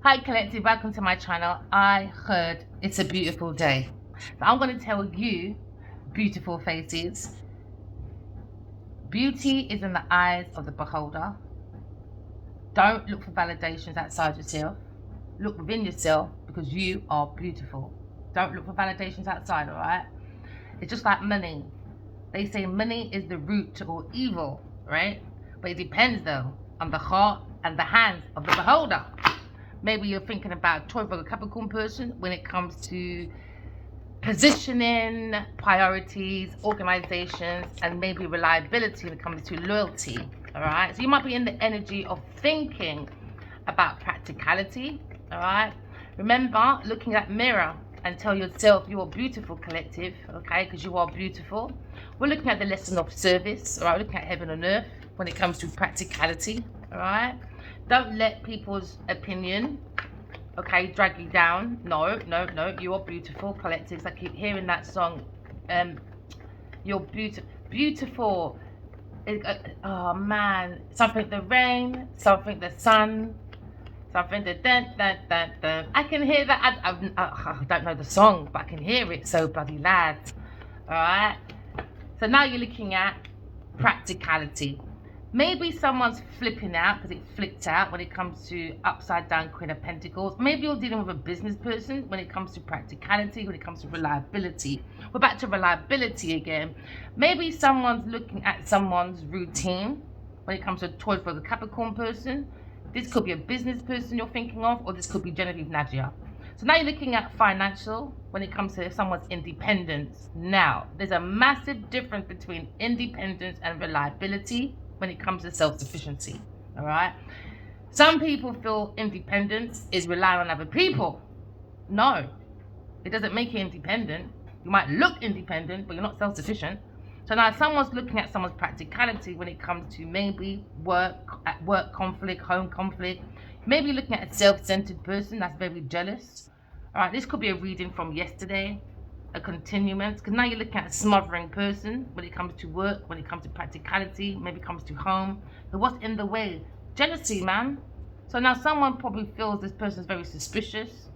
Hi collective, welcome to my channel. I heard it's a beautiful day. So I'm going to tell you, beautiful faces, beauty is in the eyes of the beholder. Don't look for validations outside yourself. Look within yourself because you are beautiful. Don't look for validations outside, alright? It's just like money. They say money is the root to all evil, right? But it depends though on the heart and the hands of the beholder. Maybe you're thinking about Tauro Capricorn person when it comes to positioning, priorities, organizations, and maybe reliability when it comes to loyalty. All right. So you might be in the energy of thinking about practicality. All right. Remember, looking at mirror and tell yourself you are beautiful, collective. Okay, because you are beautiful. We're looking at the lesson of service. All right. We're looking at heaven and earth when it comes to practicality. All right. Don't let people's opinion, okay, drag you down. No, you are beautiful, collectives. I keep hearing that song. You're beautiful. Oh man, something the rain, something the sun, something the dun. I can hear that. I don't know the song, but I can hear it so bloody loud. All right. So now you're looking at practicality. Maybe someone's flipping out because it flipped out when it comes to upside down Queen of Pentacles. Maybe you're dealing with a business person when it comes to practicality, when it comes to reliability. We're back to reliability again. Maybe someone's looking at someone's routine when it comes to Tauro for the Capricorn person. This could be a business person you're thinking of, or this could be Genevieve Nadia. So now you're looking at financial when it comes to someone's independence. Now, there's a massive difference between independence and reliability when it comes to self-sufficiency. All right. Some people feel independence is relying on other people. No, it doesn't make you independent. You might look independent, but you're not self-sufficient. So now someone's looking at someone's practicality when it comes to maybe work conflict, home conflict. Maybe looking at a self-centered person that's very jealous. All right, this could be a reading from yesterday, a continuance, because now you're looking at a smothering person when it comes to work, when it comes to practicality, maybe it comes to home. But what's in the way? Jealousy, man. So now someone probably feels this person's very suspicious,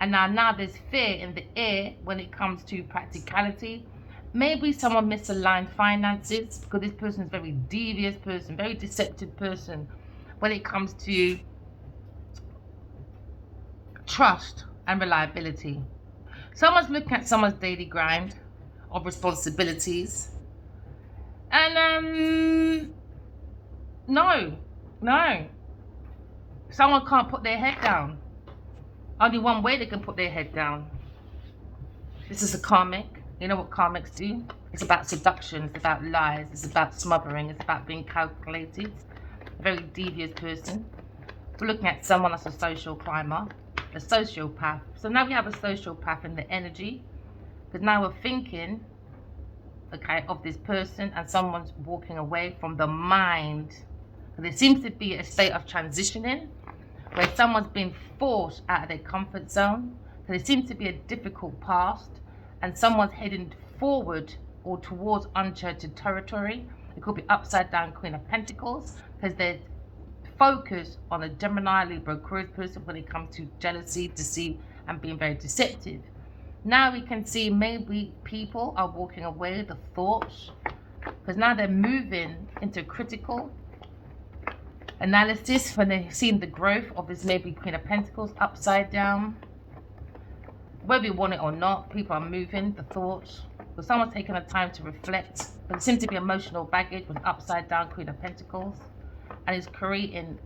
and now there's fear in the air when it comes to practicality. Maybe someone misaligned finances because this person is a very devious person, very deceptive person when it comes to trust and reliability. Someone's looking at someone's daily grind of responsibilities. And no. Someone can't put their head down. Only one way they can put their head down. This is a karmic. You know what karmics do? It's about seduction, it's about lies, it's about smothering, it's about being calculated. A very devious person. We're looking at someone that's a social climber, a sociopath. So now we have a sociopath in the energy, because now we're thinking, okay, of this person, and someone's walking away from the mind. So there seems to be a state of transitioning where someone's been forced out of their comfort zone. So there seems to be a difficult past, and someone's heading forward or towards uncharted territory. It could be upside down Queen of Pentacles, because they're focused on a Gemini, Libra, Aquarius person when it comes to jealousy, deceit, and being very deceptive. Now we can see maybe people are walking away, the thoughts, because now they're moving into critical analysis when they're seeing the growth of this maybe Queen of Pentacles upside down. Whether you want it or not, people are moving, the thoughts. But someone's taking the time to reflect. But there seems to be emotional baggage with upside down Queen of Pentacles. And it's creating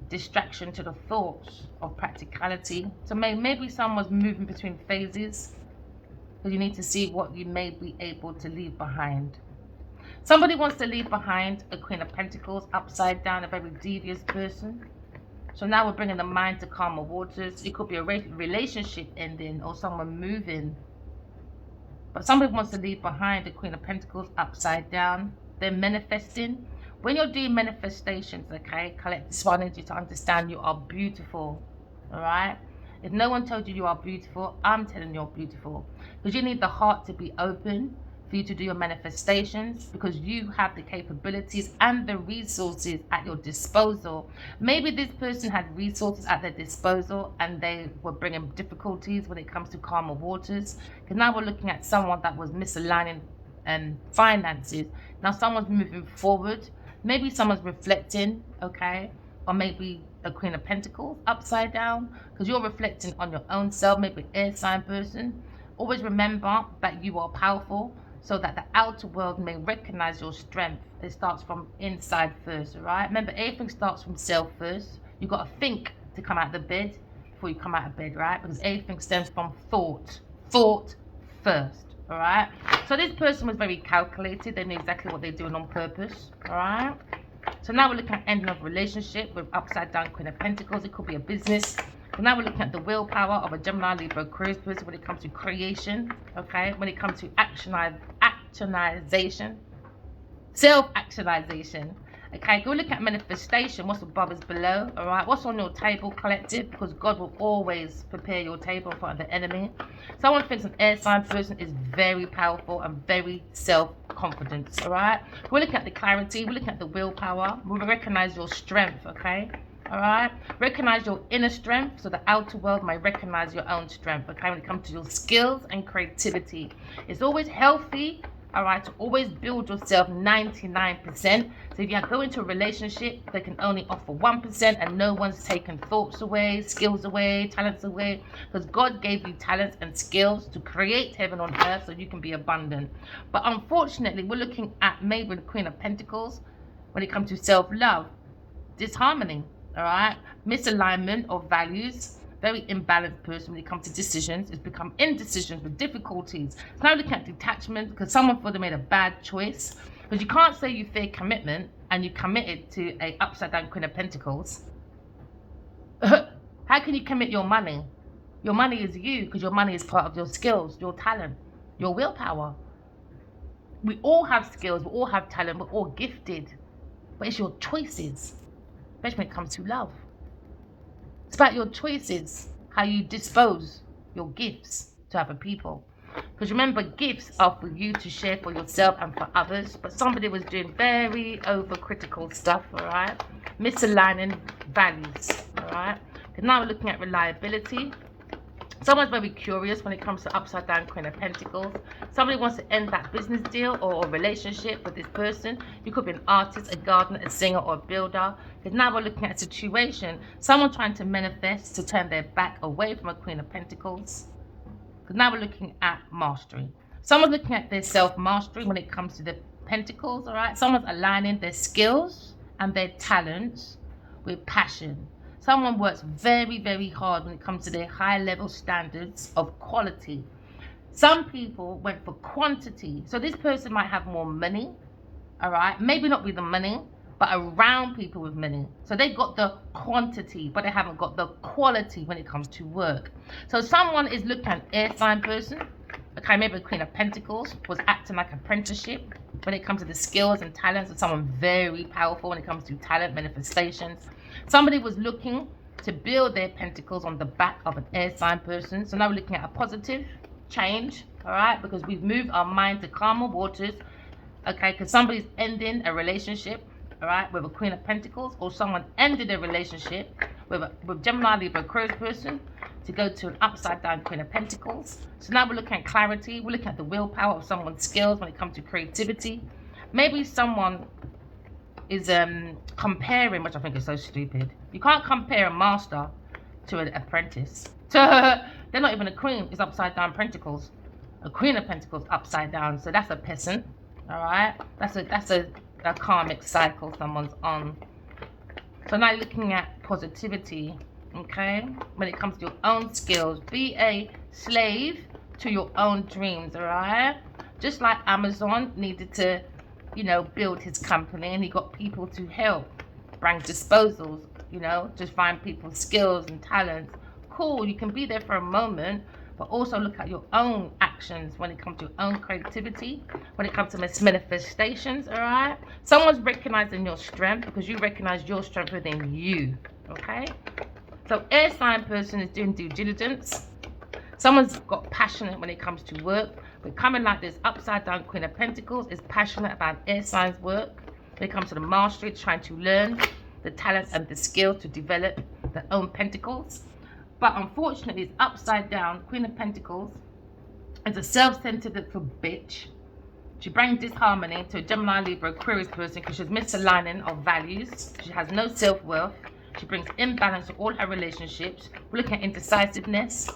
distraction to the thoughts of practicality. So maybe someone's moving between phases. Because you need to see what you may be able to leave behind. Somebody wants to leave behind a Queen of Pentacles upside down, a very devious person. So now we're bringing the mind to calmer waters. It could be a relationship ending or someone moving. But somebody wants to leave behind the Queen of Pentacles upside down. They're manifesting. When you're doing manifestations, okay, collect this one. I need you to understand you are beautiful. All right? If no one told you you are beautiful, I'm telling you you're beautiful. Because you need the heart to be open. for you to do your manifestations, because you have the capabilities and the resources at your disposal. Maybe this person had resources at their disposal and they were bringing difficulties when it comes to calmer waters, because now we're looking at someone that was misaligning finances. Now someone's moving forward. Maybe someone's reflecting, okay? Or maybe a Queen of Pentacles upside down, because you're reflecting on your own self, maybe an air sign person. Always remember that you are powerful, so that the outer world may recognize your strength. It starts from inside first, all right? Remember, everything starts from self first. You got to think to come out of the bed before you come out of bed, right? Because everything stems from thought. Thought first, all right? So this person was very calculated. They knew exactly what they're doing on purpose, all right? So now we're looking at ending of relationship with upside down Queen of Pentacles. It could be a business. So now we're looking at the willpower of a Gemini, Libra, Aquarius person when it comes to creation, okay? When it comes to actionization, self-actualization, okay? Go look at manifestation. What's above is below, all right? What's on your table, collective? Because God will always prepare your table in front of the enemy. Someone thinks an air sign person is very powerful and very self-confident, all right? We're looking at the clarity. We're looking at the willpower. We recognize your strength, okay? All right, recognize your inner strength so the outer world may recognize your own strength, okay? When it comes to your skills and creativity, it's always healthy, all right, to always build yourself 99%. So if you go into a relationship, they can only offer 1% and no one's taking thoughts away, skills away, talents away, because God gave you talents and skills to create heaven on earth so you can be abundant. But unfortunately, we're looking at maybe the Queen of Pentacles when it comes to self-love, disharmony. All right, misalignment of values, very imbalanced person when it comes to decisions. It's become indecisions with difficulties. It's now looking at detachment because someone thought they made a bad choice. Because you can't say you fear commitment and you committed to a upside down Queen of Pentacles. How can you commit your money? Your money is you, because your money is part of your skills, your talent, your willpower. We all have skills, we all have talent, we're all gifted, but it's your choices. Especially when it comes to love. It's about your choices, how you dispose your gifts to other people. Because remember, gifts are for you to share for yourself and for others. But somebody was doing very overcritical stuff, all right? Misaligning values, all right? Because now we're looking at reliability. Someone's very curious when it comes to upside down Queen of Pentacles. Somebody wants to end that business deal or a relationship with this person. You could be an artist, a gardener, a singer, or a builder. Because now we're looking at a situation. Someone trying to manifest to turn their back away from a Queen of Pentacles. Because now we're looking at mastery. Someone's looking at their self-mastery when it comes to the Pentacles, all right? Someone's aligning their skills and their talents with passion. Someone works very, very hard when it comes to their high-level standards of quality. Some people went for quantity. So this person might have more money, all right? Maybe not with the money, but around people with money. So they got the quantity, but they haven't got the quality when it comes to work. So someone is looking at an air sign person. Okay, maybe the Queen of Pentacles was acting like apprenticeship when it comes to the skills and talents of someone very powerful when it comes to talent manifestations. Somebody was looking to build their pentacles on the back of an air sign person. So now we're looking at a positive change, all right? Because we've moved our mind to calmer waters, okay? Because somebody's ending a relationship, all right, with a Queen of Pentacles, or someone ended a relationship with Gemini, Libra, Aquarius person to go to an upside down Queen of Pentacles. So now we're looking at clarity. We're looking at the willpower of someone's skills when it comes to creativity. Maybe someone is comparing, which I think is so stupid. You can't compare a master to an apprentice. They're not even a queen. It's upside down pentacles. A Queen of Pentacles upside down. So that's a peasant. All right. That's a karmic cycle someone's on. So now looking at positivity. Okay. When it comes to your own skills, be a slave to your own dreams. All right. Just like Amazon needed to, you know, build his company, and he got people to help bring disposals, you know, just find people's skills and talents. Cool, you can be there for a moment, but also look at your own actions when it comes to your own creativity, when it comes to manifestations, all right? Someone's recognizing your strength because you recognize your strength within you, okay? So air sign person is doing due diligence. Someone's got passionate when it comes to work. We're coming like this upside down Queen of Pentacles is passionate about air signs work. When it comes to the mastery, trying to learn the talents and the skill to develop their own pentacles. But unfortunately, it's upside down. Queen of Pentacles is a self-centered little bitch. She brings disharmony to a Gemini, Libra, Aquarius person because she's misaligning of values. She has no self-worth. She brings imbalance to all her relationships. We're looking at indecisiveness.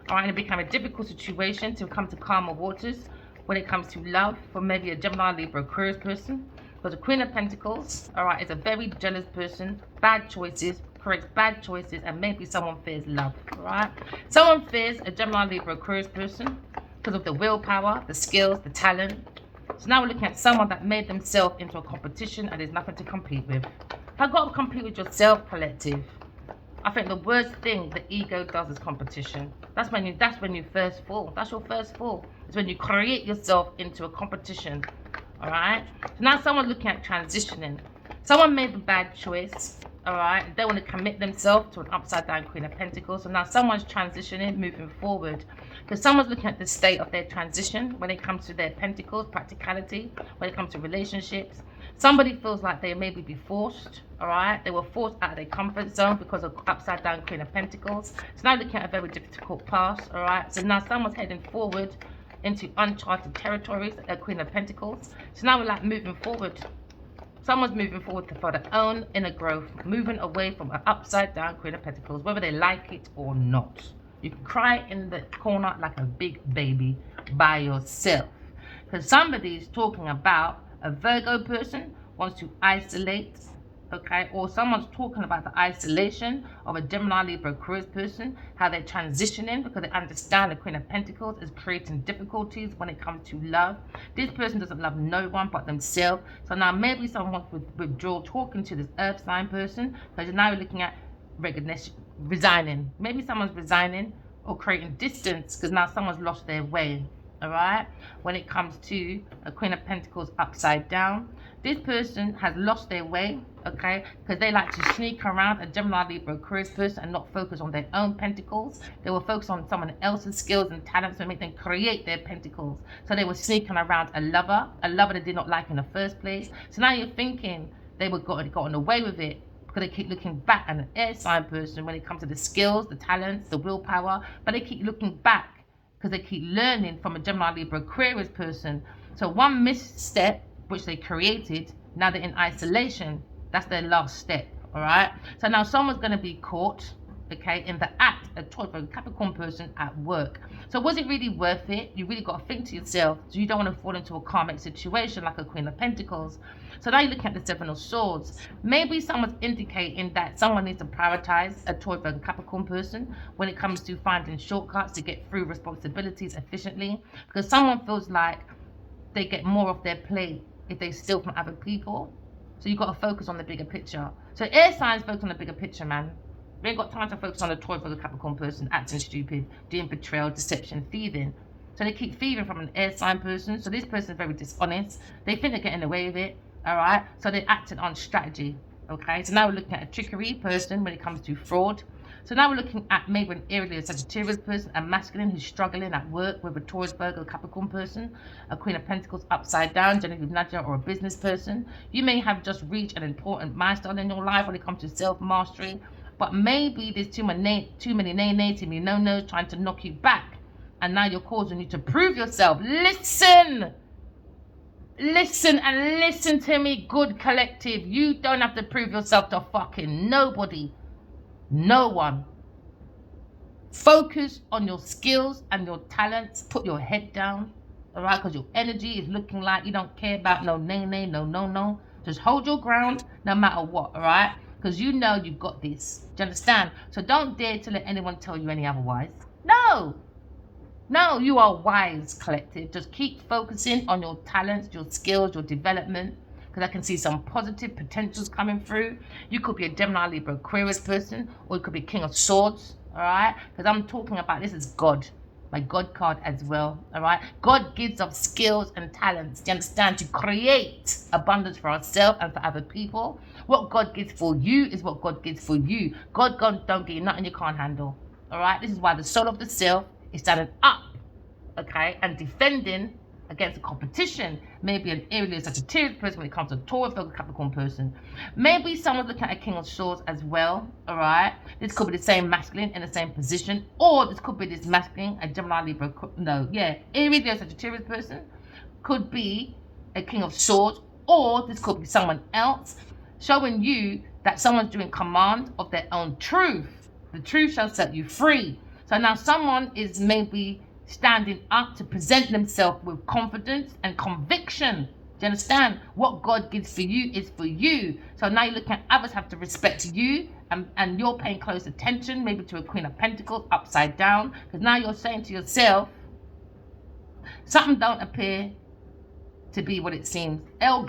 All right, and it became a difficult situation to come to calmer waters when it comes to love for maybe a Gemini, Libra, Aquarius person. Because the Queen of Pentacles, all right, is a very jealous person, bad choices, corrects bad choices, and maybe someone fears love, all right? Someone fears a Gemini, Libra, Aquarius person because of the willpower, the skills, the talent. So now we're looking at someone that made themselves into a competition and there's nothing to compete with. I've got to compete with yourself, collective. I think the worst thing the ego does is competition. That's when you first fall. That's your first fall. It's when you create yourself into a competition. All right. So now someone's looking at transitioning. Someone made a bad choice. All right. They want to commit themselves to an upside down Queen of Pentacles. So now someone's transitioning, moving forward. Because someone's looking at the state of their transition when it comes to their pentacles, practicality, when it comes to relationships. Somebody feels like they maybe be forced, all right? They were forced out of their comfort zone because of upside down Queen of Pentacles. So now looking at a very difficult past, all right? So now someone's heading forward into uncharted territories, a Queen of Pentacles. So now we're like moving forward. Someone's moving forward for their own inner growth, moving away from an upside down Queen of Pentacles, whether they like it or not. You can cry in the corner like a big baby by yourself. Because somebody's talking about a Virgo person wants to isolate, okay? Or someone's talking about the isolation of a Gemini, Libra, Aquarius person, how they're transitioning because they understand the Queen of Pentacles is creating difficulties when it comes to love. This person doesn't love no one but themselves. So now maybe someone wants to withdraw talking to this earth sign person because now we're looking at recognition, resigning. Maybe someone's resigning or creating distance because now someone's lost their way. All right, when it comes to a Queen of Pentacles upside down, this person has lost their way, okay, because they like to sneak around a Gemini, Libra, Aquarius person and not focus on their own pentacles. They will focus on someone else's skills and talents and make them create their pentacles. So they were sneaking around a lover they did not like in the first place. So now you're thinking they were gotten away with it because they keep looking back at an air sign person when it comes to the skills, the talents, the willpower, but they keep looking back because they keep learning from a Gemini, Libra, Aquarius person. So one misstep, which they created, now they're in isolation. That's their last step, all right? So now someone's going to be caught, okay, in the act, a Capricorn person at work. So was it really worth it? You really got to think to yourself, so you don't want to fall into a karmic situation like a Queen of Pentacles. So now you're looking at the Seven of Swords. Maybe someone's indicating that someone needs to prioritize a Taurus and Capricorn person when it comes to finding shortcuts to get through responsibilities efficiently. Because someone feels like they get more of their plate if they steal from other people. So you've got to focus on the bigger picture. So air signs focus on the bigger picture, man. We ain't got time to focus on the Taurus or the Capricorn person acting stupid, doing betrayal, deception, thieving. So they keep thieving from an air sign person. So this person is very dishonest. They think they're getting away with it. All right, so they're acting on strategy. Okay, so now we're looking at a trickery person when it comes to fraud. So now we're looking at maybe an eerily Sagittarius person, a masculine who's struggling at work with a Taurus, Virgo, Capricorn person, a Queen of Pentacles upside down, Genevieve Nadia, or a business person. You may have just reached an important milestone in your life when it comes to self-mastery, but maybe there's too many nay-nays, too many no-nos trying to knock you back, and now you're causing you to prove yourself. Listen and listen to me, good collective. You don't have to prove yourself to fucking nobody. No one. Focus on your skills and your talents. Put your head down, all right? Because your energy is looking like you don't care about no nay, no. Just hold your ground no matter what, all right? Because you know you've got this. Do you understand? So don't dare to let anyone tell you any otherwise. No, you are wise, collective. Just keep focusing on your talents, your skills, your development. Because I can see some positive potentials coming through. You could be a Gemini, Libra, Aquarius person, or you could be King of Swords, all right? Because I'm talking about this is God, my God card as well, all right? God gives us skills and talents, do you understand, to create abundance for ourselves and for other people. What God gives for you is what God gives for you. God don't give you nothing you can't handle, all right? This is why the soul of the self is standing up, okay, and defending against a competition. Maybe an Aries Sagittarius person when it comes to Taurus, Virgo, Capricorn person. Maybe someone's looking at a King of Swords as well, all right? This could be the same masculine in the same position, or this could be this masculine, a Gemini, Libra, Aries Sagittarius person could be a King of Swords, or this could be someone else, showing you that someone's doing command of their own truth. The truth shall set you free. So now someone is maybe standing up to present themselves with confidence and conviction. Do you understand? What God gives for you is for you. So now you're looking at others have to respect you, and you're paying close attention, maybe to a Queen of Pentacles upside down, because now you're saying to yourself, something don't appear to be what it seems. All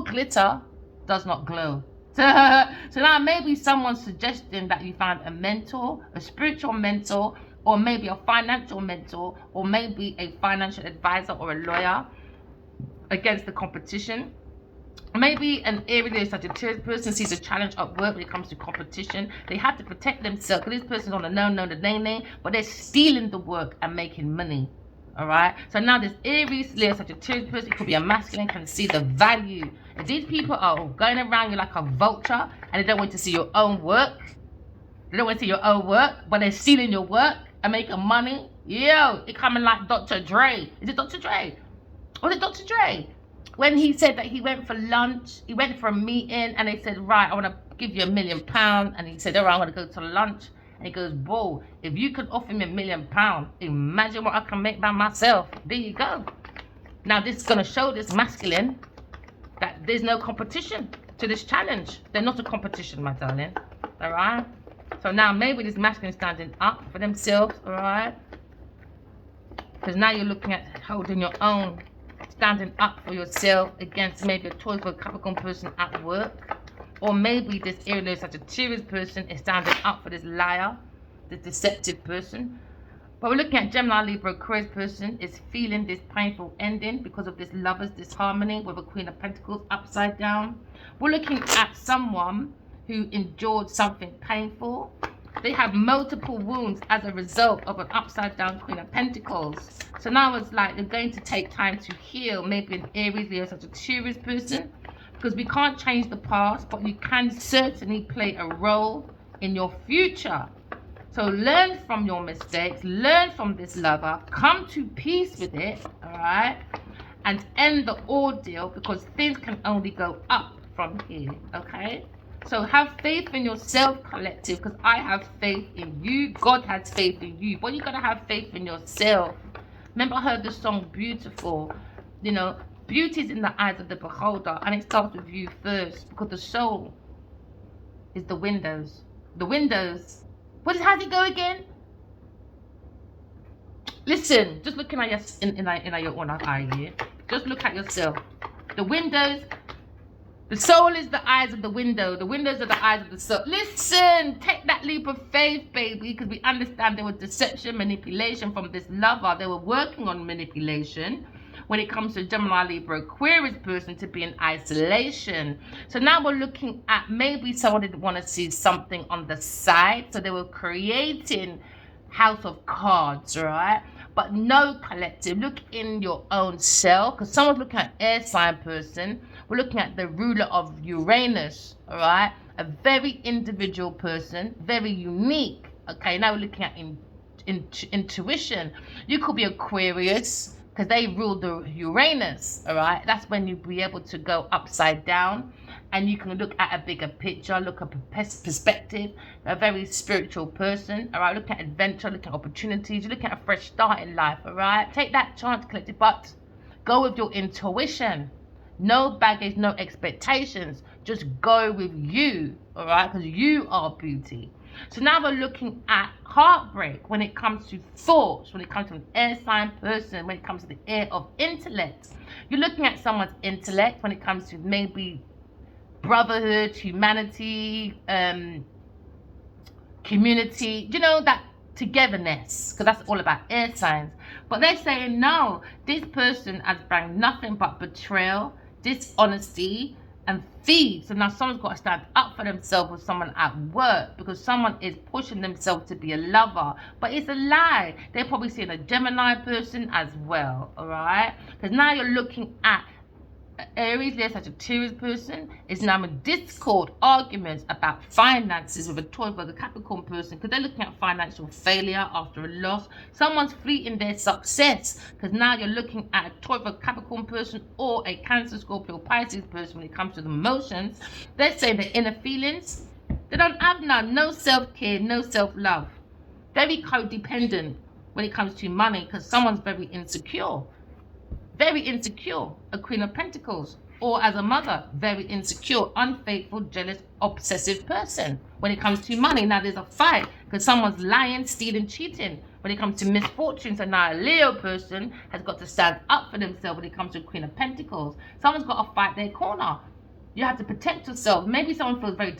glitter does not glow. So now maybe someone's suggesting that you find a mentor, a spiritual mentor, or maybe a financial mentor, or maybe a financial advisor or a lawyer against the competition. Maybe an Aries Sagittarius person sees a challenge at work when it comes to competition. They have to protect themselves because this person's on the no, the nay, but they're stealing the work and making money. All right. So now this Aries, Leo, Sagittarius person, it could be a masculine, can see the value. If these people are going around you like a vulture and they don't want to see your own work, but they're stealing your work and making money. Yo, it coming like Dr. Dre. Is it Dr. Dre? Was it Dr. Dre? When he said that he went for lunch, he went for a meeting and they said, right, I want to give you £1 million. And he said, all right, I'm going to go to lunch. And he goes, whoa, if you could offer me £1 million, imagine what I can make by myself. There you go. Now this is going to show this masculine that there's no competition to this challenge. They're not a competition, my darling. All right. So now maybe this masculine standing up for themselves. All right. Because now you're looking at holding your own, standing up for yourself against maybe a Taurus or Capricorn person at work. Or maybe this Aries Sagittarius person is standing up for this liar, this deceptive person. But we're looking at Gemini, Libra, Aquarius person is feeling this painful ending because of this lover's disharmony with a Queen of Pentacles upside down. We're looking at someone who endured something painful. They have multiple wounds as a result of an upside down Queen of Pentacles. So now it's like they're going to take time to heal. Maybe an Aries, Leo, Sagittarius person. Because we can't change the past, but you can certainly play a role in your future. So learn from your mistakes, learn from this lover, come to peace with it, all right? And end the ordeal, because things can only go up from here, okay? So have faith in yourself, collective, because I have faith in you. God has faith in you, but you got to have faith in yourself. Remember I heard the song Beautiful, you know, beauty is in the eyes of the beholder, and it starts with you first, because the soul is the windows. The windows. How's it go again? Listen, just looking at your own eye here. Just look at yourself. The windows. The soul is the eyes of the window. The windows are the eyes of the soul. Listen, take that leap of faith, baby, because we understand there was deception, manipulation from this lover. They were working on manipulation when it comes to Gemini, Libra, Aquarius person to be in isolation. So now we're looking at maybe someone didn't want to see something on the side. So they were creating House of Cards, right? But no, collective, look in your own self, because someone's looking at air sign person. We're looking at the ruler of Uranus, all right? A very individual person, very unique. Okay, now we're looking at intuition. You could be Aquarius, because they rule the Uranus, all right? That's when you'll be able to go upside down and you can look at a bigger picture, look at perspective, a very spiritual person, all right? Look at adventure, look at opportunities, you're looking at a fresh start in life, all right? Take that chance, collective, but go with your intuition. No baggage, no expectations. Just go with you, all right? Because you are beauty. So now we're looking at heartbreak when it comes to thoughts, when it comes to an air sign person, when it comes to the air of intellect. You're looking at someone's intellect when it comes to maybe brotherhood, humanity, community, you know, that togetherness, because that's all about air signs. But they're saying, no, this person has brought nothing but betrayal, dishonesty, and feed. So now someone's got to stand up for themselves with someone at work, because someone is pushing themselves to be a lover. But it's a lie. They're probably seeing a Gemini person as well, all right? Because now you're looking at Aries, there's Sagittarius person is now in discord, arguments about finances with a Taurus or a Capricorn person, because they're looking at financial failure after a loss. Someone's fleeting their success, because now you're looking at a Taurus or a Capricorn person or a Cancer, Scorpio, Pisces person. When it comes to the emotions, they're saying their inner feelings, they don't have none. No self-care, no self-love. Very codependent when it comes to money, because someone's very insecure. Very insecure, a Queen of Pentacles, or as a mother, very insecure, unfaithful, jealous, obsessive person when it comes to money. Now there's a fight because someone's lying, stealing, cheating when it comes to misfortune. So now a Leo person has got to stand up for themselves when it comes to Queen of Pentacles. Someone's got to fight their corner. You have to protect yourself. Maybe someone feels very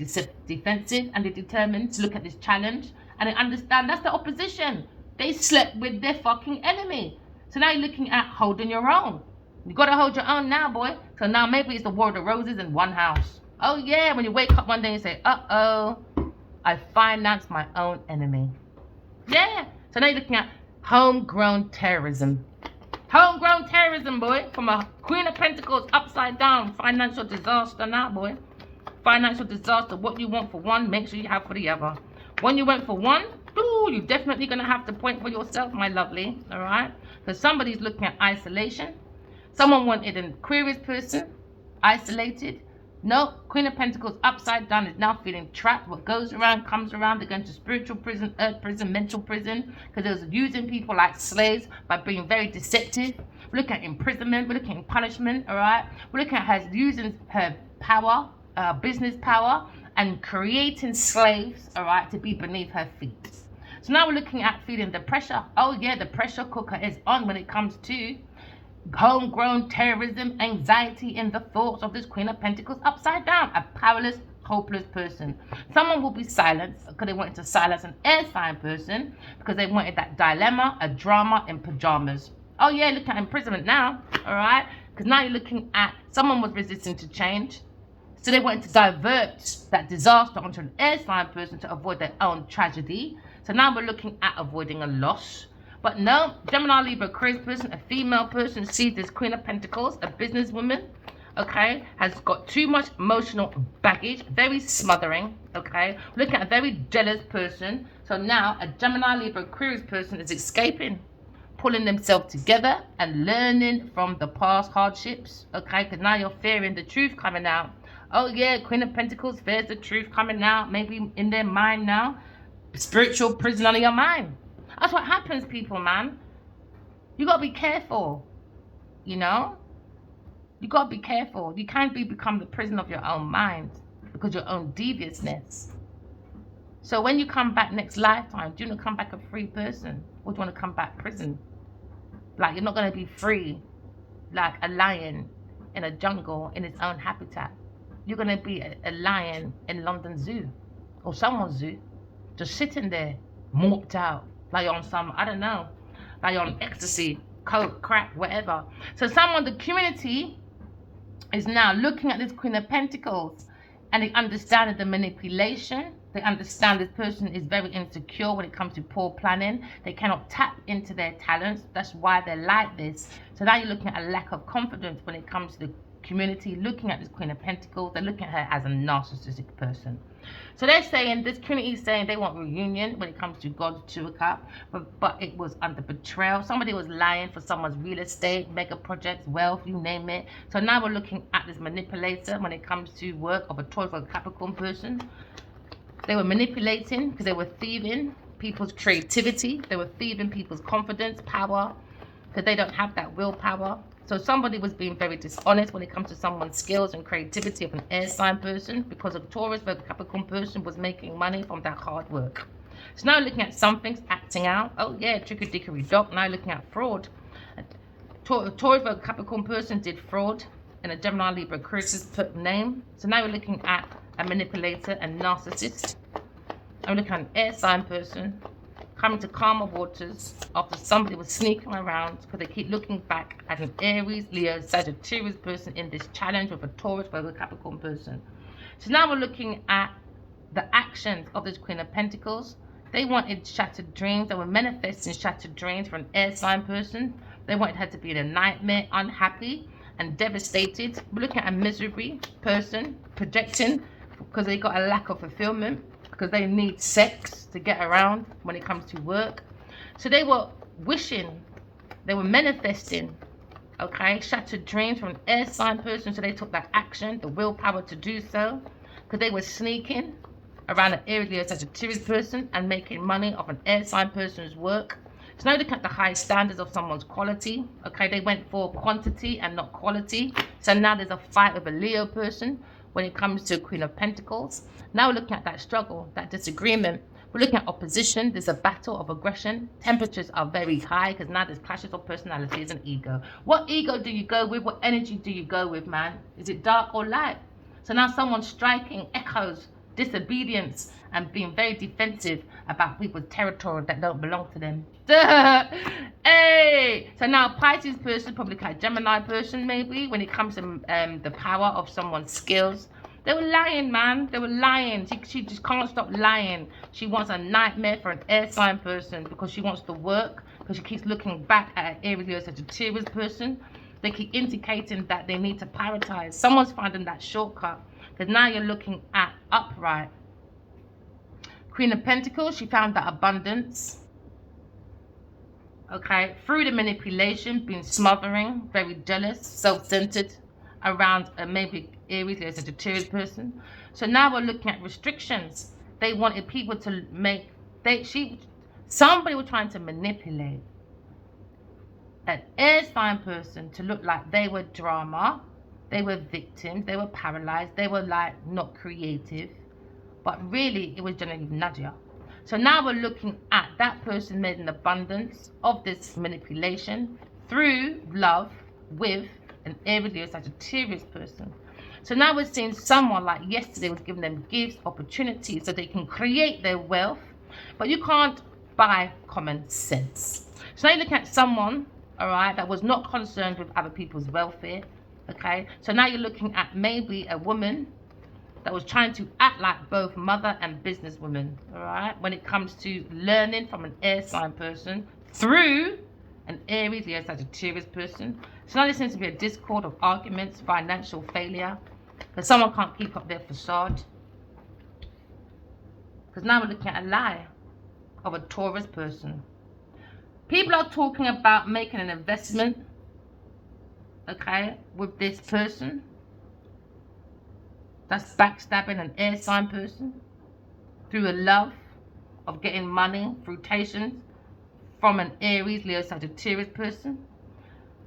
defensive and they're determined to look at this challenge and they understand that's the opposition. They slept with their fucking enemy. So now you're looking at holding your own. You got to hold your own now, boy. So now maybe it's the War of the Roses in one house. Oh, yeah, when you wake up one day and say, uh-oh, I financed my own enemy. Yeah. So now you're looking at homegrown terrorism. Homegrown terrorism, boy. From a Queen of Pentacles upside down. Financial disaster now, boy. Financial disaster. What you want for one, make sure you have for the other. When you went for one, you're definitely going to have to point for yourself, my lovely. All right? Because somebody's looking at isolation. Someone wanted an Aquarius person, isolated. No, Queen of Pentacles upside down is now feeling trapped. What goes around comes around. They're going to spiritual prison, earth prison, mental prison. Because they was using people like slaves by being very deceptive. We're looking at imprisonment. We're looking at punishment. All right? We're looking at her using her power, business power, and creating slaves, all right, to be beneath her feet. So now we're looking at feeling the pressure. Oh yeah, the pressure cooker is on when it comes to homegrown terrorism, anxiety in the thoughts of this Queen of Pentacles upside down. A powerless, hopeless person. Someone will be silenced because they wanted to silence an air sign person because they wanted that dilemma, a drama in pajamas. Oh yeah, look at imprisonment now, all right? Because now you're looking at someone was resisting to change. So they wanted to divert that disaster onto an air sign person to avoid their own tragedy. So now we're looking at avoiding a loss. But no, Gemini, Libra, Aquarius person, a female person sees this Queen of Pentacles, a businesswoman, okay, has got too much emotional baggage, very smothering, okay. Looking at a very jealous person. So now a Gemini, Libra, Aquarius person is escaping, pulling themselves together and learning from the past hardships, okay, because now you're fearing the truth coming out. Oh yeah, Queen of Pentacles fears the truth coming out, maybe in their mind now. Spiritual prison on your mind. That's what happens, people, man. You got to be careful, you know? You got to be careful. You can't become the prison of your own mind because your own deviousness. So when you come back next lifetime, do you want to come back a free person? Or do you want to come back prison? Like, you're not going to be free like a lion in a jungle in its own habitat. You're going to be a lion in London Zoo or someone's zoo. Just sitting there, morphed out, like you're on some, I don't know, like you're on ecstasy, coke, crack, whatever. So someone, the community is now looking at this Queen of Pentacles and they understand the manipulation. They understand this person is very insecure when it comes to poor planning. They cannot tap into their talents. That's why they're like this. So now you're looking at a lack of confidence when it comes to the community, looking at this Queen of Pentacles. They're looking at her as a narcissistic person. So they're saying, this community is saying they want reunion when it comes to God's Two of Cups, but it was under betrayal. Somebody was lying for someone's real estate, mega projects, wealth, you name it. So now we're looking at this manipulator when it comes to work of a Taurus or Capricorn person. They were manipulating because they were thieving people's creativity. They were thieving people's confidence, power, because they don't have that willpower. So somebody was being very dishonest when it comes to someone's skills and creativity of an air sign person, because a Taurus or Capricorn person was making money from that hard work. So now looking at something's acting out. Oh yeah, trickery dickery doc. Now looking at fraud. A Taurus or Capricorn person did fraud in a Gemini, Libra, Aquarius name. So now we're looking at a manipulator and narcissist. I'm looking at an air sign person coming to calmer waters after somebody was sneaking around because they keep looking back at an Aries, Leo, Sagittarius person in this challenge with a Taurus, Virgo, Capricorn person. So now we're looking at the actions of this Queen of Pentacles. They wanted shattered dreams. They were manifesting shattered dreams for an air sign person. They wanted her to be in a nightmare, unhappy and devastated. We're looking at a miserable person projecting because they got a lack of fulfillment, because they need sex to get around when it comes to work. So they were wishing, they were manifesting, okay, shattered dreams from an air sign person. So they took that action, the willpower to do so, because they were sneaking around an Aries, Leo, Sagittarius person and making money off an air sign person's work. So now look at the high standards of someone's quality. Okay, they went for quantity and not quality. So now there's a fight with a Leo person when it comes to Queen of Pentacles. Now we're looking at that struggle, that disagreement. We're looking at opposition. There's a battle of aggression. Temperatures are very high because now there's clashes of personalities and ego. What ego do you go with? What energy do you go with, man? Is it dark or light? So now someone's striking echoes, disobedience, and being very defensive about people's territory that don't belong to them. Hey! So now Pisces person, probably like Gemini person maybe, when it comes to the power of someone's skills. They were lying, man. They were lying. She just can't stop lying. She wants a nightmare for an air sign person because she wants to work, because she keeps looking back at an Aries, Leo, Sagittarius person. They keep indicating that they need to prioritize. Someone's finding that shortcut, because now you're looking at upright. Queen of Pentacles, she found that abundance. Okay, through the manipulation, being smothering, very jealous, self-centered around maybe Aries, Leo, Sagittarius person. So now we're looking at restrictions. They wanted people to make, somebody was trying to manipulate an air sign person to look like they were drama, they were victims, they were paralyzed, they were like not creative, but really it was Genevieve Nadia. So now we're looking at that person made an abundance of this manipulation through love with an Aries, Leo, Sagittarius person. So now we're seeing someone like yesterday was giving them gifts, opportunities so they can create their wealth, but you can't buy common sense. So now you're looking at someone, all right, that was not concerned with other people's welfare. Okay, so now you're looking at maybe a woman that was trying to act like both mother and businesswoman, all right, when it comes to learning from an air sign person through an Aries, Leo, Sagittarius person. So now there seems to be a discord of arguments, financial failure, because someone can't keep up their facade. Because now we're looking at a lie of a Taurus person. People are talking about making an investment, okay, with this person that's backstabbing an air sign person through a love of getting money, flirtations from an Aries, Leo, Sagittarius person.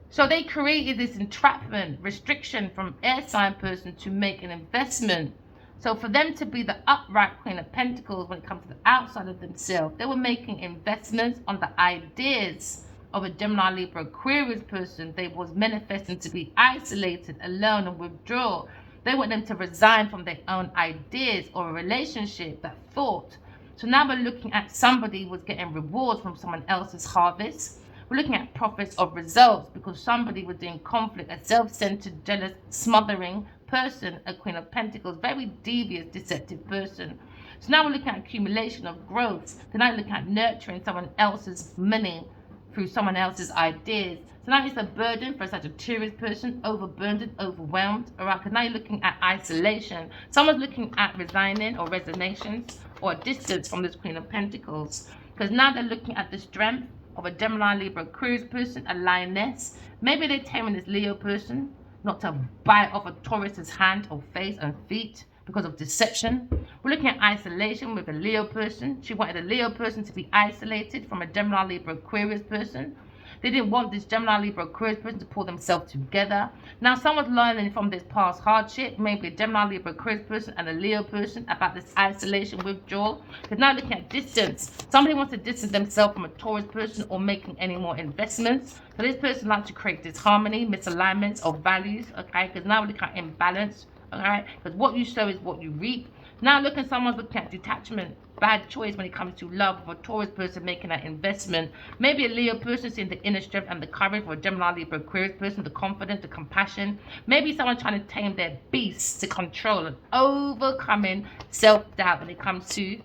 So they created this entrapment, restriction from air sign person to make an investment. So for them to be the upright Queen of Pentacles when it comes to the outside of themselves, they were making investments on the ideas of a Gemini, Libra, Aquarius person. They was manifesting to be isolated, alone, and withdraw. They want them to resign from their own ideas or a relationship, that thought. So now we're looking at somebody was getting rewards from someone else's harvest. We're looking at profits of results because somebody was in conflict, a self-centered, jealous, smothering person, a Queen of Pentacles, very devious, deceptive person. So now we're looking at accumulation of growth. So now we're looking at nurturing someone else's money through someone else's ideas. So now it's a burden for a Sagittarius person, overburdened, overwhelmed. All right, because now you're looking at isolation. Someone's looking at resigning or resignations or distance from this Queen of Pentacles. Because now they're looking at the strength of a Gemini, Libra, Aquarius person, a lioness. Maybe they're taming this Leo person not to bite off a Taurus's hand or face and feet because of deception. We're looking at isolation with a Leo person. She wanted a Leo person to be isolated from a Gemini, Libra, Aquarius person. They didn't want this Gemini, Libra, Aquarius person to pull themselves together. Now someone's learning from this past hardship, maybe a Gemini, Libra, Aquarius person and a Leo person, about this isolation, withdrawal. Because now looking at distance. Somebody wants to distance themselves from a Taurus person or making any more investments. So this person likes to create disharmony, misalignments of values, okay? Because now we're looking at imbalance, okay? Because what you sow is what you reap. Now someone's looking at detachment. bad choice when it comes to love for a Taurus person making that investment. Maybe a Leo person seeing the inner strength and the courage for a Gemini, Libra, Aquarius person, the confidence, the compassion. Maybe someone trying to tame their beasts to control and overcoming self-doubt when it comes to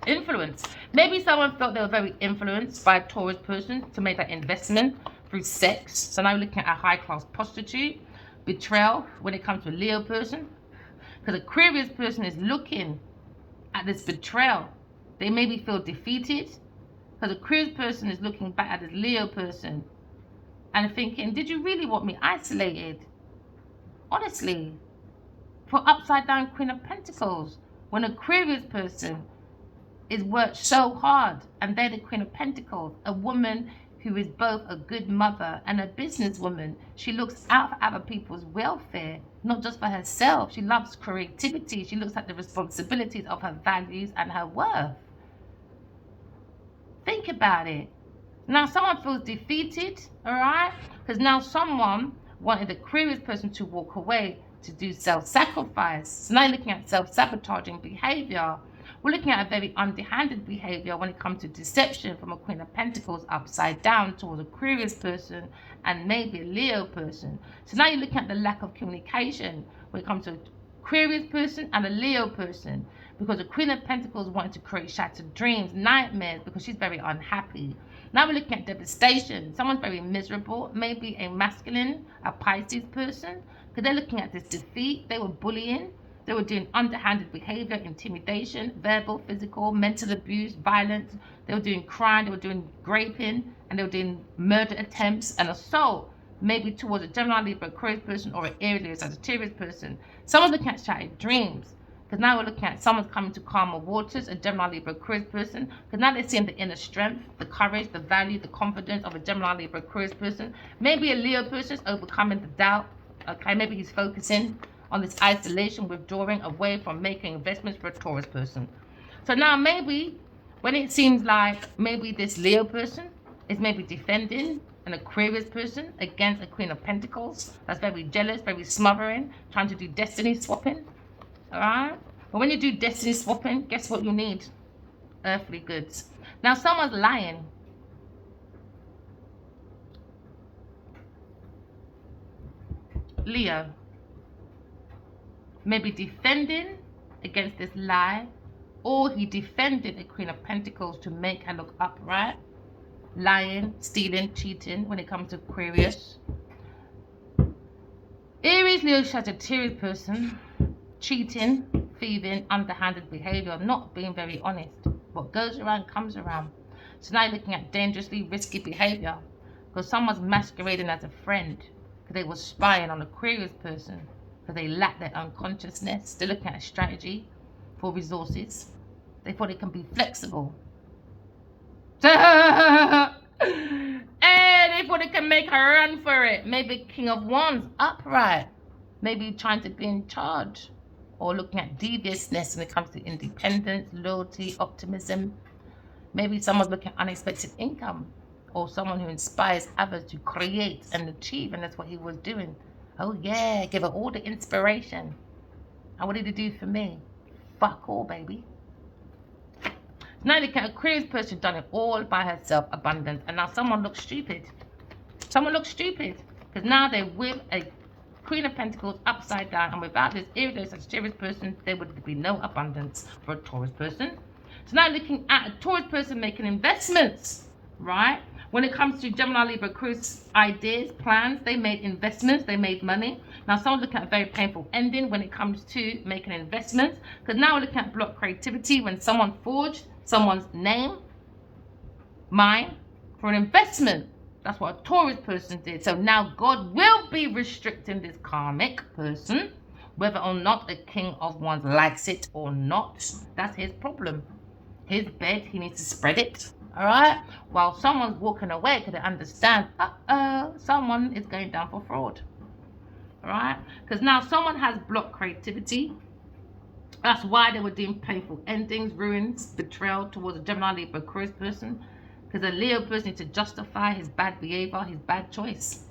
influence. Maybe someone felt they were very influenced by a Taurus person to make that investment through sex. So now we're looking at a high-class prostitute. Betrayal when it comes to a Leo person. Because Aquarius person is looking at this betrayal. They maybe feel defeated. Because Aquarius person is looking back at this Leo person and thinking, did you really want me isolated? Honestly, for upside down Queen of Pentacles, when Aquarius person is worked so hard and they're the Queen of Pentacles, a woman who is both a good mother and a businesswoman. She looks out for other people's welfare, not just for herself. She loves creativity. She looks at the responsibilities of her values and her worth. Think about it. Now someone feels defeated, all right? Because now someone wanted the Aquarius person to walk away to do self-sacrifice. So now you're looking at self-sabotaging behavior. We're looking at a very underhanded behavior when it comes to deception from a Queen of Pentacles upside down towards an Aquarius person and maybe a Leo person. So now you're looking at the lack of communication when it comes to an Aquarius person and a Leo person, because the Queen of Pentacles wanted to create shattered dreams, nightmares, because she's very unhappy. Now we're looking at devastation. Someone's very miserable, maybe a masculine, a Pisces person, because they're looking at this defeat. They were bullying. They were doing underhanded behavior, intimidation, verbal, physical, mental abuse, violence. They were doing crime, they were doing raping, and they were doing murder attempts and assault, maybe towards a Gemini, Libra, Aquarius person or an Aries, Sagittarius person. Someone's looking at shattered dreams, because now we're looking at someone's coming to calmer waters, a Gemini, Libra, Aquarius person, because now they're seeing the inner strength, the courage, the value, the confidence of a Gemini, Libra, Aquarius person. Maybe a Leo person is overcoming the doubt. Okay, maybe he's focusing on this isolation, withdrawing away from making investments for a Taurus person. So now maybe when it seems like maybe this Leo person is maybe defending an Aquarius person against a Queen of Pentacles that's very jealous, very smothering, trying to do destiny swapping. All right? But when you do destiny swapping, guess what you need? Earthly goods. Now someone's lying. Leo. Maybe defending against this lie, or he defended the Queen of Pentacles to make her look upright, lying, stealing, cheating when it comes to Aquarius. Aries, Leo, Sagittarius person, cheating, thieving, underhanded behavior, not being very honest. What goes around comes around. So now you're looking at dangerously risky behavior, because someone's masquerading as a friend because they were spying on an Aquarius person, because they lack their own consciousness. They're looking at a strategy for resources. They thought it can be flexible. And they thought it can make her run for it. Maybe King of Wands, upright. Maybe trying to be in charge. Or looking at deviousness when it comes to independence, loyalty, optimism. Maybe someone's looking at unexpected income. Or someone who inspires others to create and achieve. And that's what he was doing. Oh yeah, give her all the inspiration. And what did he do for me? Fuck all, baby. Now the Aquarius person done it all by herself, abundance. And now someone looks stupid. Someone looks stupid. Because now they're with a Queen of Pentacles upside down. And without this Aries, Sagittarius person, there would be no abundance for a Taurus person. So now looking at a Taurus person making investments, right? When it comes to Gemini, Libra, Aquarius ideas, plans, they made investments, they made money. Now someone's looking at a very painful ending when it comes to making investments. Because now we're looking at block creativity when someone forged someone's name, mine, for an investment. That's what a Taurus person did. So now God will be restricting this karmic person, whether or not the King of Wands likes it or not. That's his problem. His bed, he needs to spread it. All right, while someone's walking away because they understand, someone is going down for fraud. All right, because now someone has blocked creativity. That's why they were doing painful endings, ruins, betrayal towards a Gemini, Libra, Aquarius person. Because a Leo person needs to justify his bad behavior, his bad choice.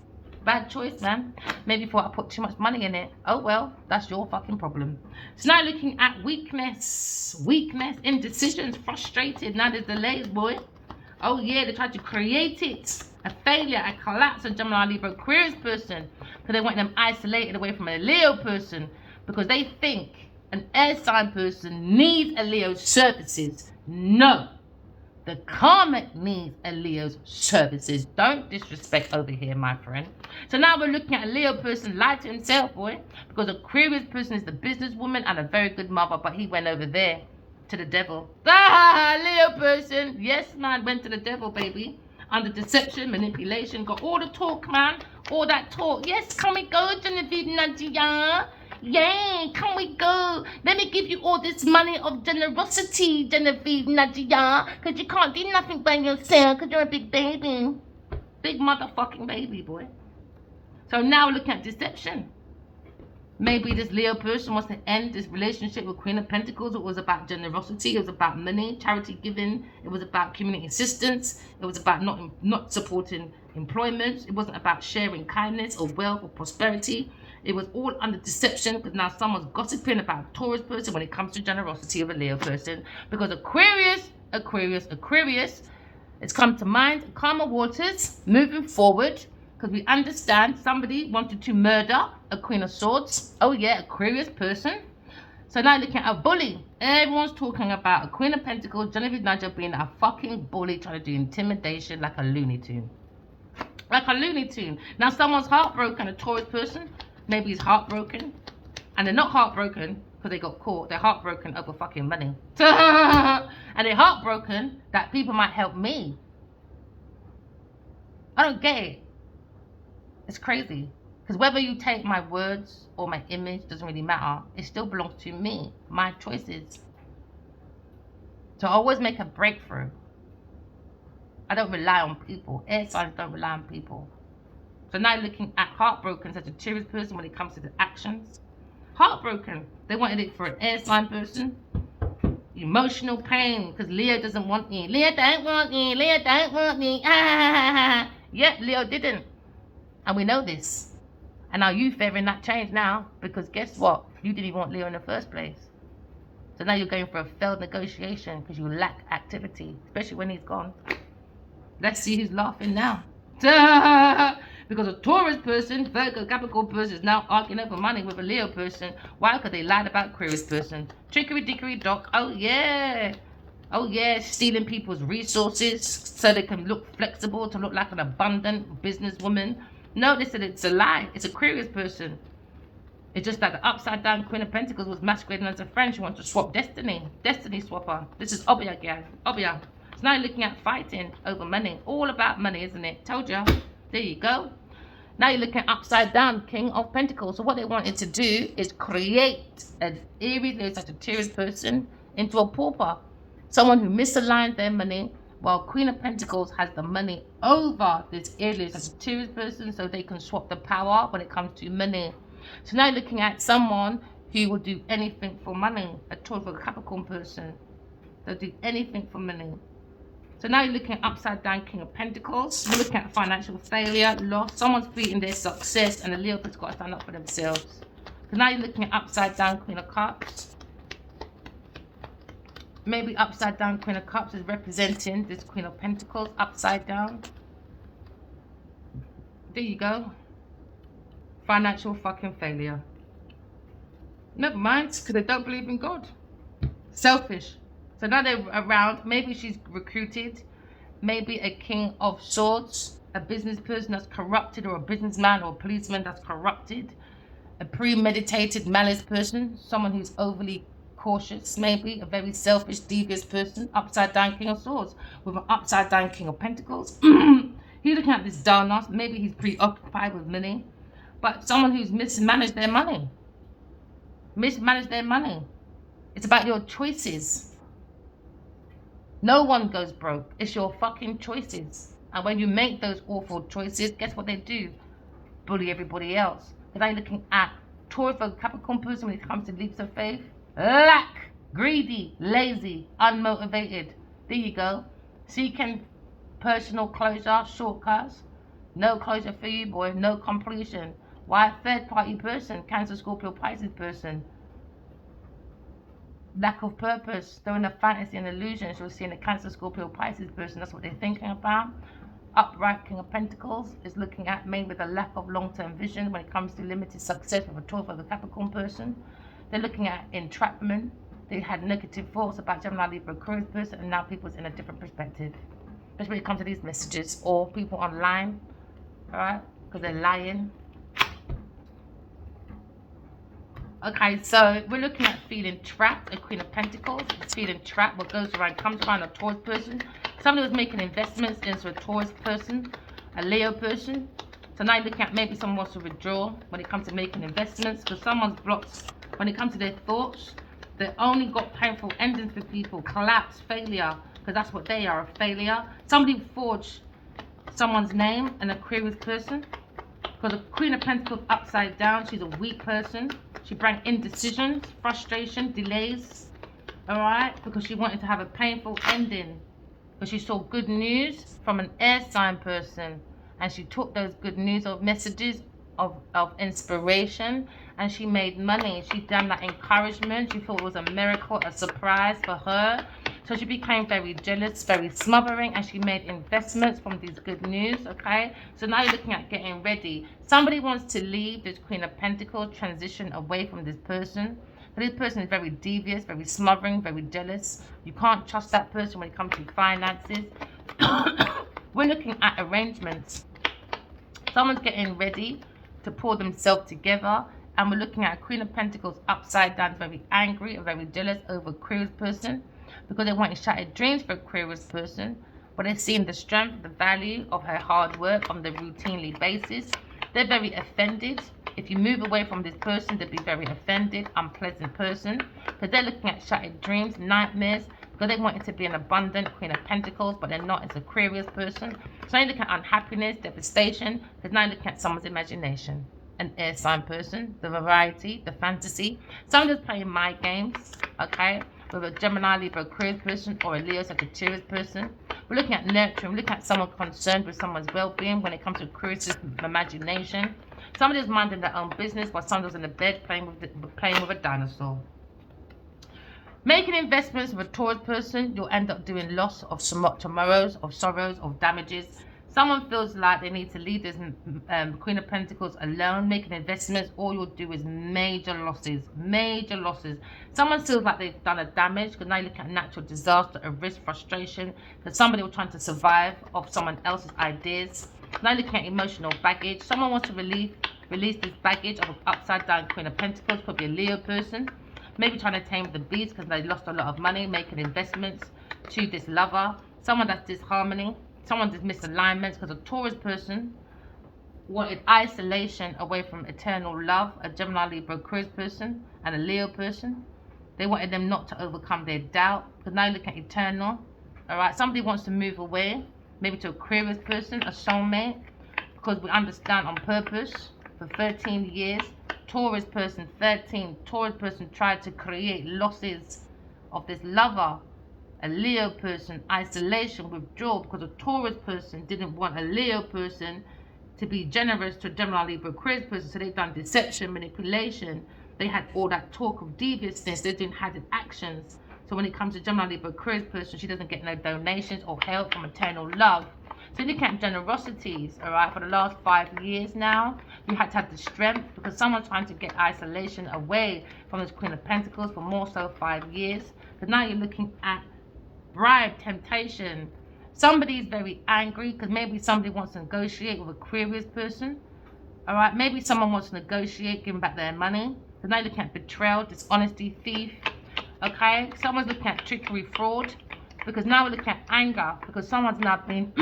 Bad choice, man. Maybe thought I put too much money in it. Oh well, that's your fucking problem. So now looking at weakness, indecisions, frustrated. Now there's delays, boy. Oh yeah, they tried to create it. A failure, a collapse on Gemini, Libra, Aquarius person. Because they want them isolated away from a Leo person. Because they think an air sign person needs a Leo's services. No. The karmic needs a Leo's services. Don't disrespect over here, my friend. So now we're looking at a Leo person lied to himself, boy. Because Aquarius person is the businesswoman and a very good mother, but he went over there to the devil. Ah, Leo person. Yes, man, went to the devil, baby. Under deception, manipulation, got all the talk, man. All that talk. Yes, can we go, Genevieve Nadia? Yeah, can we go? Let me give you all this money of generosity, Genevieve Nadia. Because you can't do nothing by yourself because you're a big baby. Big motherfucking baby, boy. So now we're looking at deception. Maybe this Leo person wants to end this relationship with Queen of Pentacles. It was about generosity. It was about money, charity giving. It was about community assistance. It was about not supporting employment. It wasn't about sharing kindness or wealth or prosperity. It was all under deception because now someone's gossiping about a Taurus person when it comes to generosity of a Leo person. Because Aquarius, it's come to mind, calmer waters, moving forward. Because we understand somebody wanted to murder a Queen of Swords. Oh yeah, Aquarius person. So now looking at a bully. Everyone's talking about a Queen of Pentacles, Genevieve Nigel being a fucking bully, trying to do intimidation like a Looney Tune. Like a Looney Tune. Now someone's heartbroken, a Taurus person. Maybe he's heartbroken. And they're not heartbroken because they got caught. They're heartbroken over fucking money. And they're heartbroken that people might help me. I don't get it. It's crazy. Because whether you take my words or my image doesn't really matter. It still belongs to me. My choices. So I always make a breakthrough. I don't rely on people. Air signs don't rely on people. So now looking at heartbroken, such a Taurus person when it comes to the actions. Heartbroken. They wanted it for an air sign person. Emotional pain because Leo doesn't want me. Leo don't want me. Leo don't want me. Yep, Leo didn't. And we know this. And now you fearing that change now because guess what? You didn't even want Leo in the first place. So now you're going for a failed negotiation because you lack activity, especially when he's gone. Let's see who's laughing now. Because a Taurus person, Virgo, Capricorn person is now arguing over money with a Leo person. Why? Because they lied about Aquarius person. Trickery, dickery, doc. Oh yeah. Oh yeah, stealing people's resources so they can look flexible, to look like an abundant businesswoman. No, listen, it's a lie. It's Aquarius person. It's just that the upside down Queen of Pentacles was masquerading as a friend. She wants to swap destiny. Destiny swapper. This is Obia, guys. Obia. So now you're looking at fighting over money. All about money, isn't it? Told ya. There you go. Now you're looking at upside down King of Pentacles. So what they wanted to do is create an Aries, Sagittarius person into a pauper. Someone who misaligned their money, while Queen of Pentacles has the money over this Aries, Sagittarius person, so they can swap the power when it comes to money. So now you're looking at someone who will do anything for money. A Taurus or a Capricorn person. They'll do anything for money. So now you're looking at upside down King of Pentacles. You're looking at financial failure, loss. Someone's beating their success and the Leo has got to stand up for themselves. So now you're looking at upside down Queen of Cups. Maybe upside down Queen of Cups is representing this Queen of Pentacles upside down. There you go. Financial fucking failure. Never mind, because they don't believe in God. Selfish. So now they're around. Maybe she's recruited. Maybe a King of Swords. A business person that's corrupted, or a businessman or a policeman that's corrupted. A premeditated malice person. Someone who's overly cautious, maybe. A very selfish, devious person. Upside down King of Swords. With an upside down King of Pentacles. He's looking at this dullness. Maybe he's preoccupied with money. But someone who's mismanaged their money. Mismanaged their money. It's about your choices. No one goes broke. It's your fucking choices. And when you make those awful choices, guess what they do? Bully everybody else. Because I'm looking at Taurus or Capricorn person when it comes to leaps of faith. Lack, greedy, lazy, unmotivated. There you go. Seeking personal closure, shortcuts. No closure for you, boy. No completion. Why? Third party person. Cancer, Scorpio, Pisces person. Lack of purpose. They're in a fantasy and illusions. You're seeing a Cancer, Scorpio, Pisces person. That's what they're thinking about. Upright King of Pentacles is looking at maybe the lack of long-term vision when it comes to limited success with a 12 of the Capricorn person. They're looking at entrapment. They had negative thoughts about Gemini, Libra, Aquarius person, and now people's in a different perspective. Especially when it comes to these messages, or people online, all right, because they're lying. Okay, so we're looking at feeling trapped, a Queen of Pentacles. It's feeling trapped. What goes around comes around, a Taurus person. Somebody was making investments into a Taurus person, a Leo person. So now you're looking at maybe someone wants to withdraw when it comes to making investments, because someone's blocked when it comes to their thoughts. They only got painful endings for people, collapse, failure, because that's what they are, a failure. Somebody forged someone's name, an Aquarius person, because a Queen of Pentacles upside down, she's a weak person. She brought indecisions, frustration, delays, all right, because she wanted to have a painful ending, because she saw good news from an air sign person, and she took those good news of messages of inspiration, and she made money. She done that encouragement. She thought it was a miracle, a surprise for her. So she became very jealous, very smothering, and she made investments from these good news, okay? So now you're looking at getting ready. Somebody wants to leave this Queen of Pentacles, transition away from this person. But this person is very devious, very smothering, very jealous. You can't trust that person when it comes to finances. We're looking at arrangements. Someone's getting ready to pull themselves together, and we're looking at a Queen of Pentacles upside down, very angry or very jealous over Aquarius person, because they want shattered dreams for Aquarius person, but they're seeing the strength, the value of her hard work on the routinely basis. They're very offended. If you move away from this person, they'll be very offended, unpleasant person, because they're looking at shattered dreams, nightmares, because they want it to be an abundant Queen of Pentacles, but they're not. It's Aquarius person. So now you're looking at unhappiness, devastation, because now you're looking at someone's imagination. An air sign person, the variety, the fantasy. Someone just playing mind games, okay, with a Gemini, Libra, Aquarius person, or a Leo, Sagittarius person. We're looking at nurturing. We're looking at someone concerned with someone's well-being when it comes to Aquarius' imagination. Somebody's minding their own business while someone's in the bed playing with a dinosaur. Making investments with a Taurus person, you'll end up doing loss of tomorrows, of sorrows, of damages. Someone feels like they need to leave this Queen of Pentacles alone, making investments. All you'll do is major losses, major losses. Someone feels like they've done a damage, because now you look at natural disaster, a risk, frustration, because somebody was trying to survive off someone else's ideas. Now looking at emotional baggage. Someone wants to release this baggage of an upside down Queen of Pentacles, could be a Leo person. Maybe trying to tame the beast because they lost a lot of money, making investments to this lover. Someone that's disharmony. Someone that's misalignments, because a Taurus person wanted isolation away from eternal love. A Gemini, Libra, Aquarius person, and a Leo person. They wanted them not to overcome their doubt, because now you look at eternal. All right, somebody wants to move away, maybe to Aquarius person, a soulmate, because we understand on purpose. For 13 years, Taurus person, 13, Taurus person tried to create losses of this lover. A Leo person, isolation, withdrawal, because a Taurus person didn't want a Leo person to be generous to a Gemini, Libra, Aquarius person, so they've done deception, manipulation. They had all that talk of deviousness. They didn't have actions. So when it comes to Gemini, Libra, Aquarius person, she doesn't get no donations or help from eternal love. So you look at generosities, all right, for the last 5 years now, you had to have the strength, because someone's trying to get isolation away from this Queen of Pentacles for more so 5 years. Because now you're looking at bribe, temptation. Somebody's very angry because maybe somebody wants to negotiate with a Aquarius person. All right, maybe someone wants to negotiate, giving back their money. So now you're looking at betrayal, dishonesty, thief. Okay, someone's looking at trickery, fraud, because now we're looking at anger, because someone's now been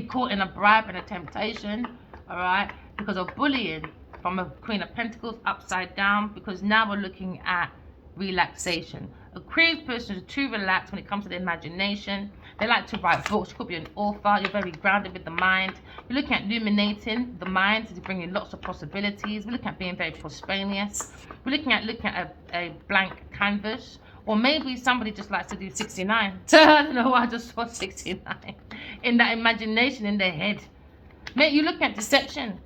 caught in a bribe and a temptation. All right, because of bullying from a Queen of Pentacles upside down, because now we're looking at relaxation. Aquarius person is too relaxed when it comes to their imagination. They like to write books. You could be an author. You're very grounded with the mind. You're looking at illuminating the mind to bring you lots of possibilities. We're looking at being very prosperous. We're looking at a blank canvas, Or maybe somebody just likes to do 69. I don't know why I just saw 69 in that imagination in their head. Mate, you look at deception.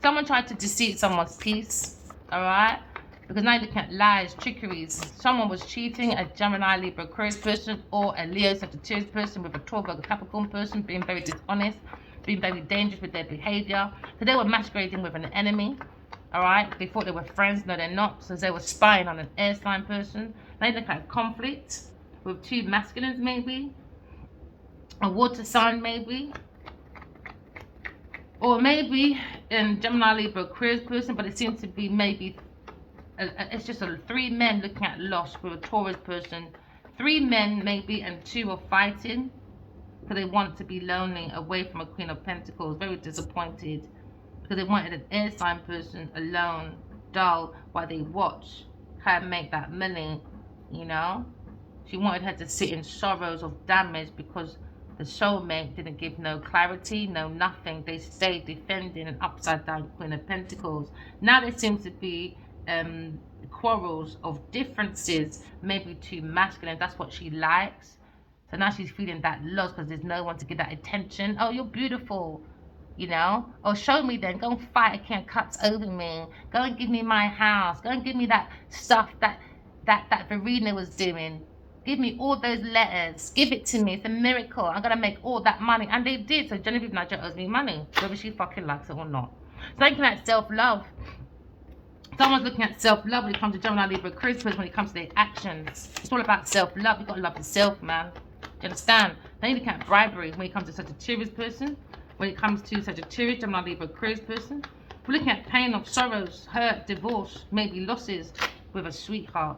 Someone tried to deceive someone's peace, all right? Because now you're looking at lies, trickeries. Someone was cheating, a Gemini, Libra, Aquarius person, or a Leo, Sagittarius person with a Taurus, Virgo, Capricorn person, being very dishonest, being very dangerous with their behavior. So they were masquerading with an enemy, all right? They thought they were friends. No, they're not. So they were spying on an air sign person. Now you look at conflict with two masculines, maybe. A water sign, maybe. Or maybe in Gemini, Libra, Aquarius person, but it seems to be maybe it's just three men looking at loss with a Taurus person. Three men maybe, and two are fighting because they want to be lonely, away from a Queen of Pentacles, very disappointed because they wanted an air sign person alone, dull, while they watch her make that money, you know. She wanted her to sit in sorrows of damage because the soulmate didn't give no clarity, no nothing. They stayed defending an upside down Queen of Pentacles. Now there seems to be quarrels of differences, maybe too masculine. That's what she likes. So now she's feeling that loss because there's no one to give that attention. Oh, you're beautiful, you know. Oh, show me then. Go and fight against cuts over me. Go and give me my house. Go and give me that stuff that Verena was doing. Give me all those letters. Give it to me. It's a miracle. I'm gonna make all that money. And they did. So Genevieve Nigel owes me money, whether she fucking likes it or not. So looking at self-love. Someone's looking at self-love when it comes to Gemini, Libra, Aquarius, when it comes to their actions. It's all about self-love. You've got to love yourself, man. Do you understand? Then you look at bribery when it comes to Sagittarius person. When it comes to Sagittarius, Gemini, Libra, Aquarius person. We're looking at pain of sorrows, hurt, divorce, maybe losses with a sweetheart.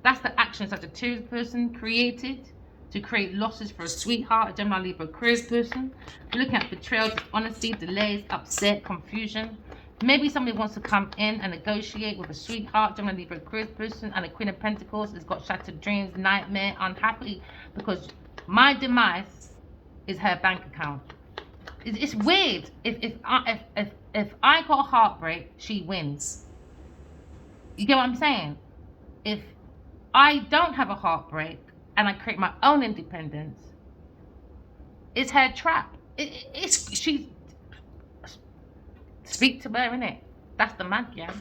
That's the action Sagittarius person created to create losses for a sweetheart, a Gemini, Libra, Aquarius person. We're looking at betrayal, dishonesty, delays, upset, confusion. Maybe somebody wants to come in and negotiate with a sweetheart, Gemini, Libra, Aquarius person, and a Queen of Pentacles has got shattered dreams, nightmare, unhappy, because my demise is her bank account. It's weird. If I got heartbreak, she wins. You get what I'm saying? If I don't have a heartbreak and I create my own independence, it's her trap. She speak to her, innit? That's the man, yeah.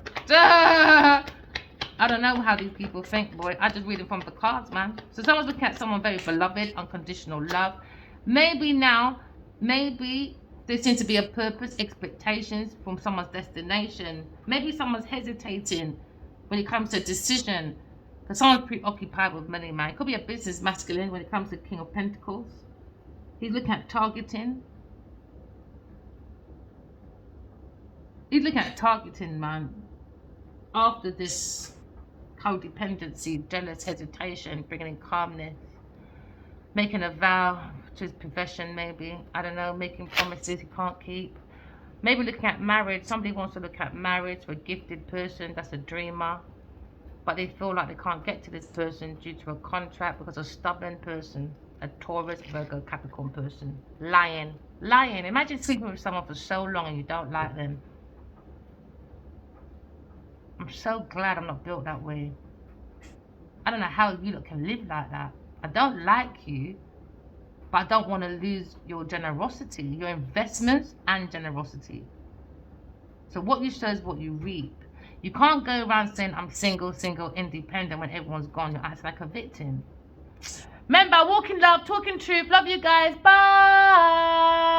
I don't know how these people think, boy. I just read it from the cards, man. So someone's looking at someone very beloved, unconditional love. Maybe now, maybe there seems to be a purpose, expectations from someone's destination. Maybe someone's hesitating when it comes to a decision. Because someone's preoccupied with money, man. It could be a business masculine when it comes to King of Pentacles. He's looking at targeting. He's looking at targeting, man. After this codependency, jealous hesitation, bringing in calmness. Making a vow to his profession, maybe. I don't know, making promises he can't keep. Maybe looking at marriage. Somebody wants to look at marriage for a gifted person that's a dreamer. But they feel like they can't get to this person due to a contract because a stubborn person, a Taurus, Virgo, Capricorn person. Lying. Lying. Imagine sleeping with someone for so long and you don't like them. I'm so glad I'm not built that way. I don't know how you lot can live like that. I don't like you, but I don't want to lose your generosity, your investments and generosity. So what you sow is what you reap. You can't go around saying I'm single, independent when everyone's gone. You're acting like a victim. Remember, walking love, talking truth. Love you guys. Bye.